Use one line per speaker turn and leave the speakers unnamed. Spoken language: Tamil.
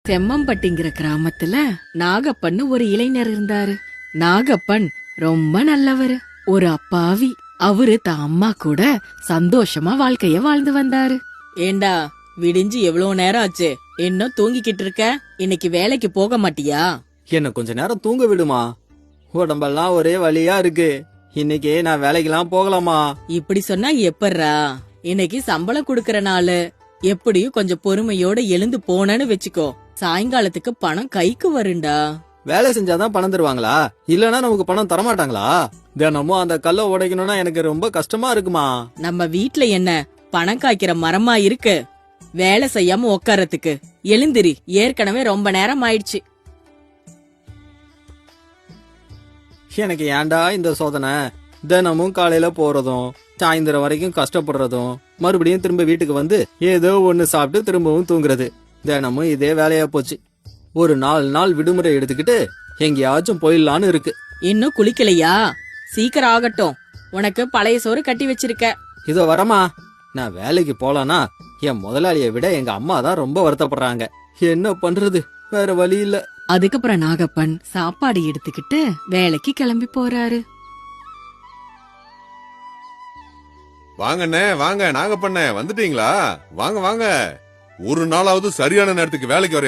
செம்மம்பட்டிங்கிற கிராமத்துல நாகப்பன்னு ஒரு இளைஞர் இருந்தாரு. நாகப்பன் ரொம்ப நல்லவரு, ஒரு அப்பாவி. அவரு தான் அம்மா கூட சந்தோஷமா வாழ்க்கைய வாழ்ந்து வந்தாரு. ஏண்டா, விடிஞ்சு எவ்வளவு நேரம் ஆச்சு, இன்னும் தூங்கிக்கிட்டு இருக்க? இன்னைக்கு வேலைக்கு போக மாட்டியா?
என்ன கொஞ்ச நேரம் தூங்க விடுமா, உடம்பெல்லாம் ஒரே வலியா இருக்கு. இன்னைக்கு நான் வேலைக்கெல்லாம் போகலாமா?
இப்படி சொன்னா எப்பட்றா? இன்னைக்கு சம்பளம் குடுக்கற நாளு. எப்படியும் கொஞ்சம் பொறுமையோட எழுந்து போனேன்னு வெச்சுக்கோ, சாயங்காலத்துக்கு பணம் கைக்கு வருண்டா.
வேலை செஞ்சாதான் பணம் தருவாங்களா? இல்லனா நமக்கு பணம் தரமாட்டாங்களா? தினமும் அந்த கல்லை உடைக்கணும்னா எனக்கு ரொம்ப கஷ்டமா இருக்குமா.
நம்ம வீட்ல என்ன பணம் காய்க்கிற மரமா இருக்கு வேலை செய்யாம உக்காரத்துக்கு? எழுந்திரி, ஏற்கனவே ரொம்ப நேரம் ஆயிடுச்சு.
எனக்கு ஏன்டா இந்த சோதனை? தினமும் காலையில போறதும் சாயந்தரம் வரைக்கும் கஷ்டப்படுறதும் மறுபடியும் திரும்ப வீட்டுக்கு வந்து ஏதோ ஒண்ணு சாப்பிட்டு திரும்பவும் தூங்குறது, தினமும் இதே வேலையா போச்சு. ஒரு 4 நாள் விடுமுறை எடுத்துக்கிட்டு எங்கேயாச்சும் போயிடலான்னு இருக்கு.
இன்னும் குளிக்கலையா? சீக்கிரம் ஆகட்டும், உனக்கு பழைய சோறு கட்டி வச்சிருக்க.
இதோ வரமா. நான் வேலைக்கு போலானா என் முதலாளியை விட எங்க அம்மா தான் ரொம்ப வருத்தப்படுறாங்க. என்ன பண்றது, வேற வழி இல்ல.
அதுக்கப்புறம் நாகப்பன் சாப்பாடு எடுத்துக்கிட்டு வேலைக்கு கிளம்பி போறாரு.
வாங்கண்ணே, வாங்க நாகப்பண்ணே, வந்துட்டீங்களா? வாங்க வாங்க. ஒரு நாளாவது சரியான நேரத்துக்கு வேலைக்கு வர